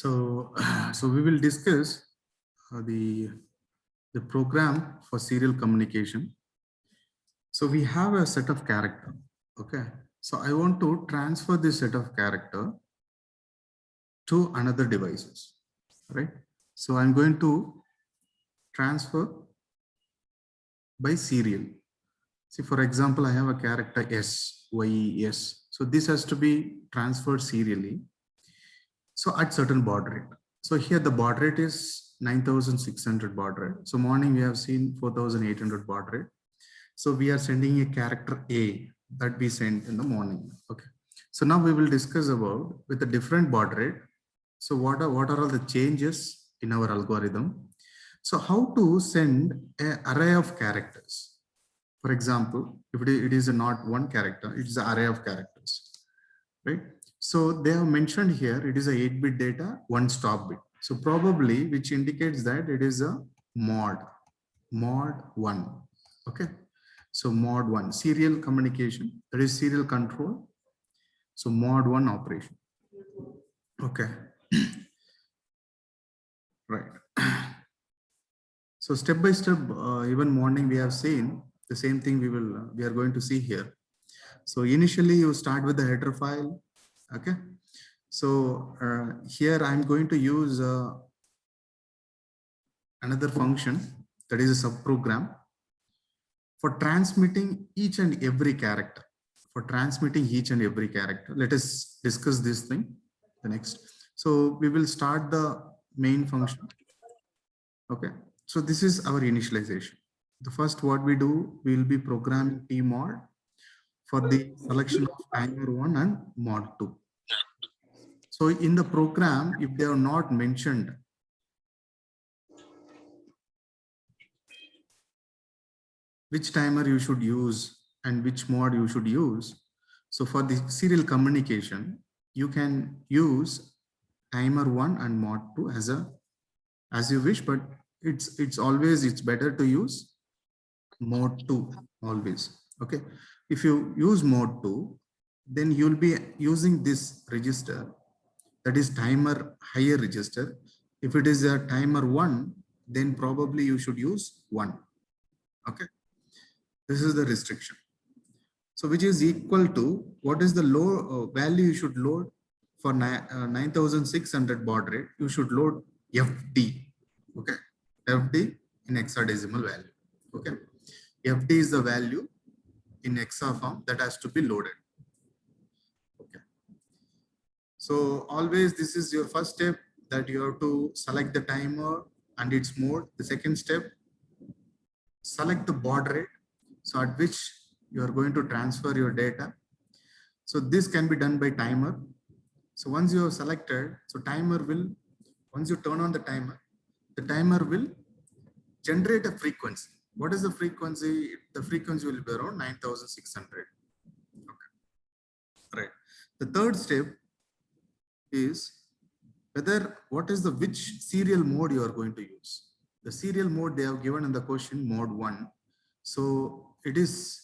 So, so we will discuss the program for serial communication. So we have a set of character. Okay. So I want to transfer this set of character to another devices, right? So I'm going to transfer by serial. See, for example, I have a character S, Y, S. So this has to be transferred serially. So at certain baud rate. So here the baud rate is 9600 baud rate. So morning we have seen 4800 baud rate. So we are sending a character A that we sent in the morning. Okay. So now we will discuss about with a different baud rate. So what are all the changes in our algorithm? So how to send an array of characters. For example, if it is not one character, it is an array of characters, right? So they have mentioned here, it is a 8-bit data, one stop bit. So probably, which indicates that it is a mod 1. Okay. So mod 1, serial communication, that is serial control. So mod 1 operation. Okay. Right. So step by step, even morning we have seen the same thing we are going to see here. So initially you start with the header file. Okay. So here I'm going to use another function, that is a subprogram for transmitting each and every character. For transmitting each and every character. Let us discuss this thing the next. So we will start the main function. Okay. So this is our initialization. The first what we do, we will be programming tmod for the selection of timer 1 and mod 2. So in the program, if they are not mentioned, which timer you should use and which mod you should use. So for the serial communication, you can use timer 1 and mod 2 as you wish, but it's better to use mode 2 always. Okay. If you use mode 2, then you'll be using this register, that is timer higher register. If it is a timer 1, then probably you should use 1. Okay. This is the restriction. So which is equal to what is the low value you should load for 9600 baud rate. You should load FD. Okay. FD in hexadecimal value. Okay. FD is the value in hexa form that has to be loaded. Okay. So always this is your first step, that you have to select the timer and its mode. The second step, select the baud rate, so at which you are going to transfer your data. So this can be done by timer. So once you have selected, so timer will, once you turn on the timer will generate a frequency. What is the frequency? The frequency will be around 9600. Okay. Right. The third step is whether which serial mode you are going to use. The serial mode they have given in the question, mode 1. So it is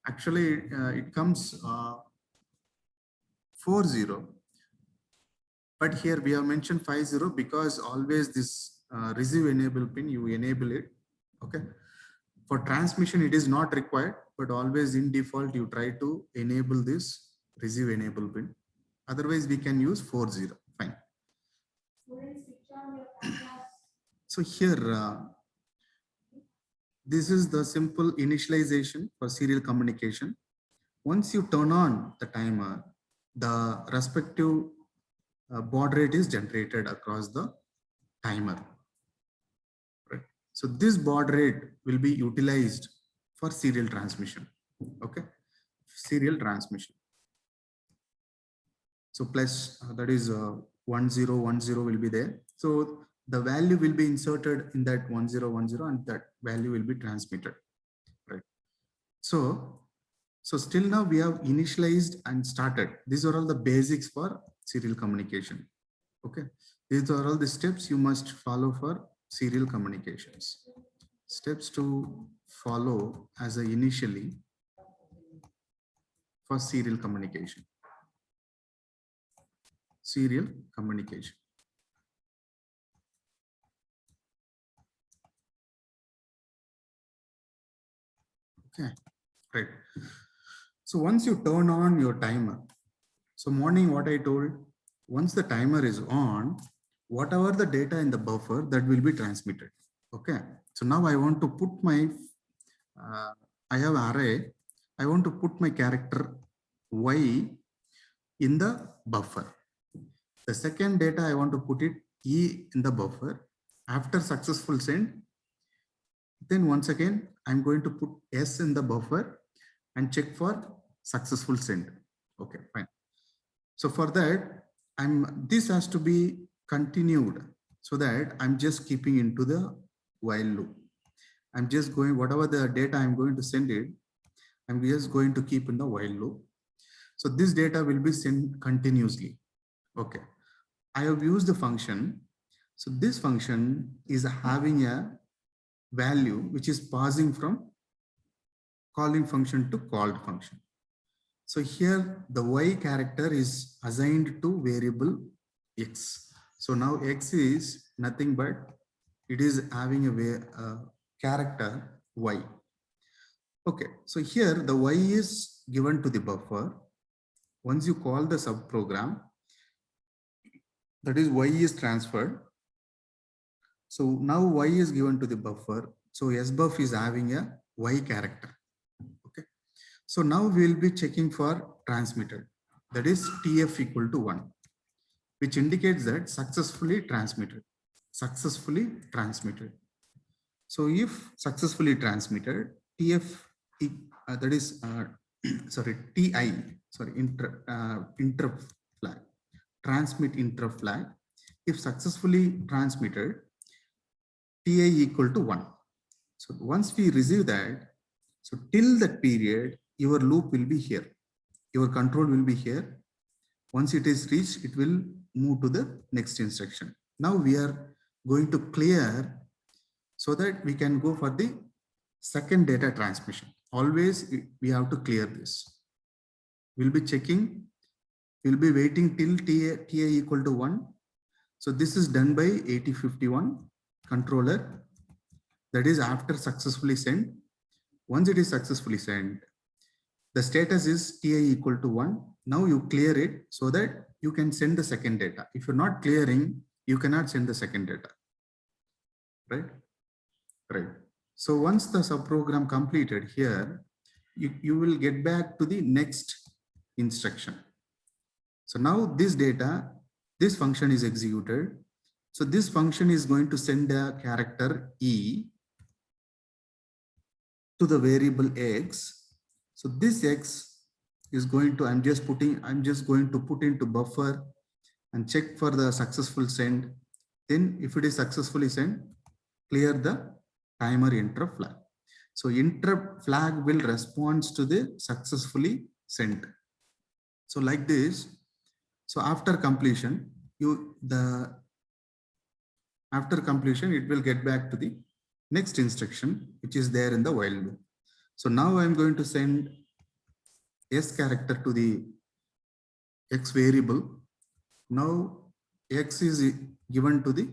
actually it comes 40, but here we have mentioned 50 because always this receive enable pin, you enable it. Okay. For transmission it is not required, but always in default you try to enable this receive enable pin. Otherwise we can use 40. Fine. So here this is the simple initialization for serial communication. Once you turn on the timer, the respective baud rate is generated across the timer. Right. So this baud rate will be utilized for serial transmission. Okay. Serial transmission. So plus that is 1010 will be there. So the value will be inserted in that 1010 and that value will be transmitted. Right. So still now we have initialized and started. These are all the basics for serial communication. Okay. These are all the steps you must follow for serial communications. Steps to follow as a initially for serial communication. Serial communication. Okay, right. So once you turn on your timer, so morning what I told, once the timer is on, whatever the data in the buffer that will be transmitted. Okay, so now I want to put my, I have array, I want to put my character Y in the buffer. The second data I want to put it E in the buffer. After successful send, then once again, I'm going to put S in the buffer and check for successful send. Okay, fine. So for that, this has to be continued so that I'm just keeping into the while loop. I'm just going, whatever the data I'm going to send it, I'm just going to keep in the while loop. So this data will be sent continuously. Okay. I have used the function. So this function is having a value which is passing from calling function to called function. So here the Y character is assigned to variable X. So now X is nothing but it is having a character Y. Okay, so here the Y is given to the buffer. Once you call the subprogram, that is Y is transferred. So now Y is given to the buffer. So SBuff is having a Y character. Okay. So now we'll be checking for transmitted. That is TF equal to 1, which indicates that successfully transmitted. Successfully transmitted. So if successfully transmitted, TF that is sorry, TI, sorry, interrupt flag, transmit interrupt flag. If successfully transmitted, TI equal to 1. So once we receive that, so till that period, your loop will be here. Your control will be here. Once it is reached, it will move to the next instruction. Now we are going to clear so that we can go for the second data transmission. Always we have to clear this. We'll be checking, we'll be waiting till TI equal to 1. So this is done by 8051 controller. That is after successfully sent. Once it is successfully sent, the status is TI equal to 1. Now you clear it so that you can send the second data. If you're not clearing, you cannot send the second data. Right? Right. So once the subprogram completed here, you will get back to the next instruction. So now this data, this function is executed. So this function is going to send a character E to the variable X. So this X is going to, I'm just going to put into buffer and check for the successful send. Then if it is successfully sent, clear the timer interrupt flag. So interrupt flag will respond to the successfully sent. So like this. So after completion, after completion, it will get back to the next instruction, which is there in the while loop. So now I'm going to send S character to the X variable. Now X is given to the,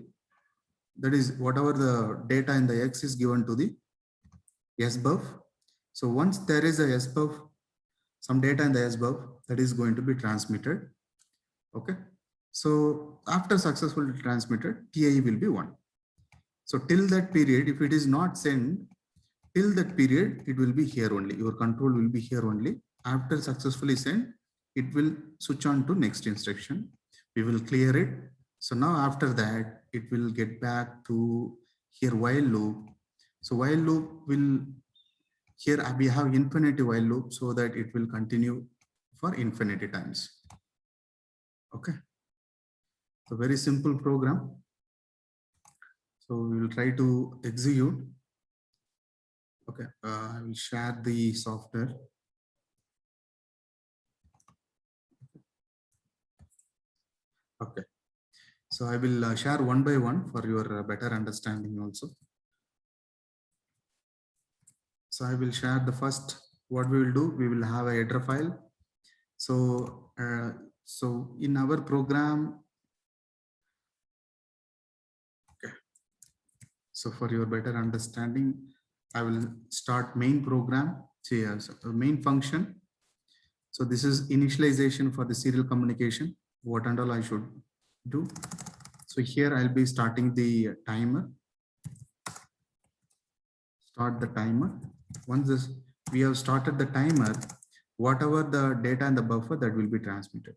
that is whatever the data in the X is given to the SBuff. So once there is a SBuff, some data in the SBuff, that is going to be transmitted. Okay. So after successfully transmitted, TI will be 1. So till that period, if it is not sent, till that period, it will be here only. Your control will be here only. After successfully sent, it will switch on to next instruction. We will clear it. So now after that, it will get back to here while loop. So while loop will, here we have infinity while loop so that it will continue for infinity times. Okay. So very simple program. So we will try to execute. Okay, I will share the software. Okay, so I will share one by one for your better understanding also. So I will share the first, what we will do, we will have a header file. So, so in our program, okay. So for your better understanding, I will start main program. See, so the main function. So this is initialization for the serial communication. What and all I should do. So here I'll be starting the timer. Start the timer. Once we have started the timer, whatever the data in the buffer, that will be transmitted.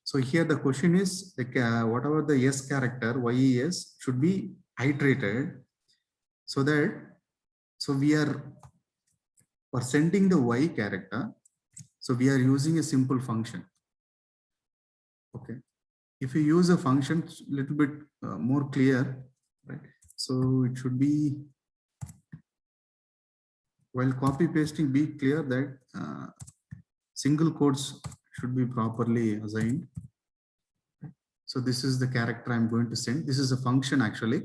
So here the question is, whatever the yes character, YES, should be iterated so that, so we are, for sending the Y character, so we are using a simple function. Okay. If you use a function, little bit more clear, right? So it should be, while copy pasting, be clear that single quotes should be properly assigned. So this is the character I'm going to send. This is a function actually.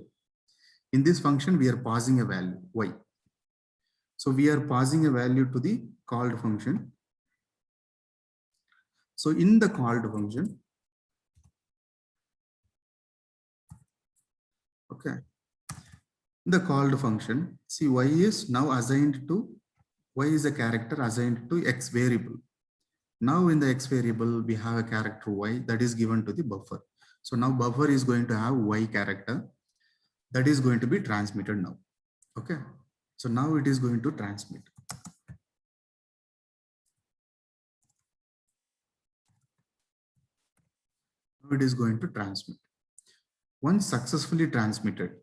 In this function, we are passing a value Y. So we are passing a value to the called function. So in the called function, okay, the called function, see Y is now assigned to, Y is a character assigned to X variable. Now in the X variable, we have a character Y that is given to the buffer. So now buffer is going to have Y character that is going to be transmitted now. Okay. So now it is going to transmit. Now it is going to transmit. Once successfully transmitted,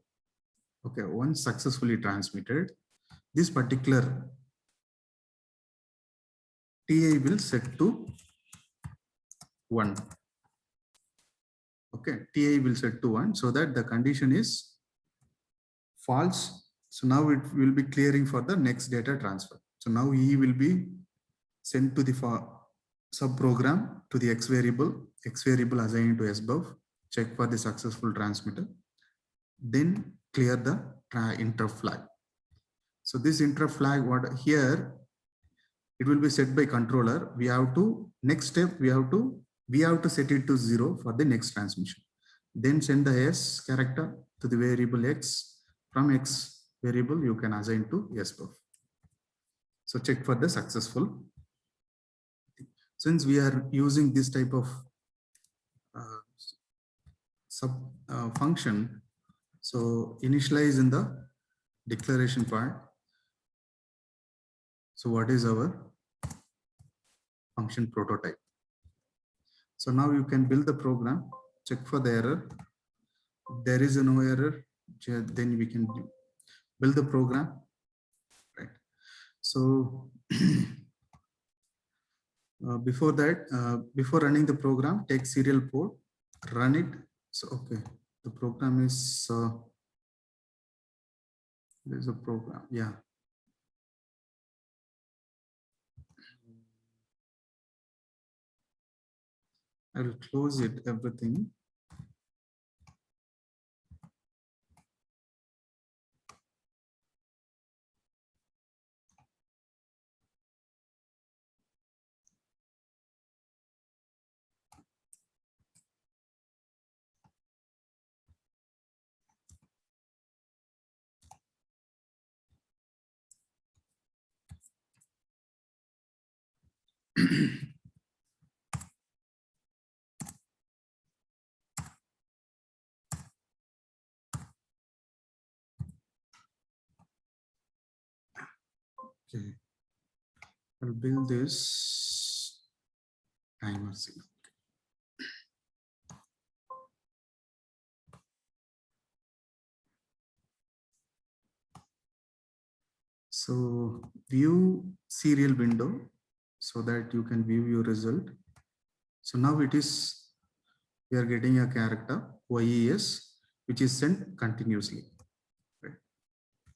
okay, once successfully transmitted, this particular TI will set to 1. Okay, TI will set to 1 so that the condition is false. So now it will be clearing for the next data transfer. So now E will be sent to the subprogram to the X variable assigned to SBUF, check for the successful transmitter, then clear the interrupt flag. So this interrupt flag, what here, it will be set by controller. We have to, next step, we have to set it to 0 for the next transmission. Then send the S character to the variable X. From X variable, you can assign to SBUF. So check for the successful. Since we are using this type of function, so initialize in the declaration part. So what is our function prototype? So now you can build the program, check for the error. There is no error, then we can build the program, right? So before that, before running the program, take serial port, run it. So okay, the program is there's a program, yeah. I will close it, everything. Okay, I'll build this timer signal. So view serial window so that you can view your result. So now it is, we are getting a character YES, which is sent continuously. Right?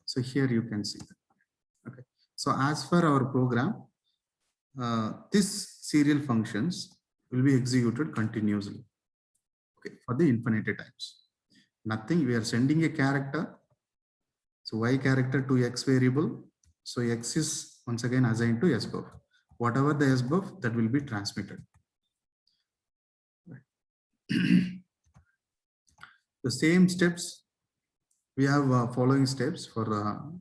So here you can see that. Okay. So as for our program, this serial functions will be executed continuously. Okay, for the infinite times. Nothing, we are sending a character. So Y character to X variable. So X is once again assigned to SBUF. Whatever the SBUF, that will be transmitted. The same steps, we have following steps for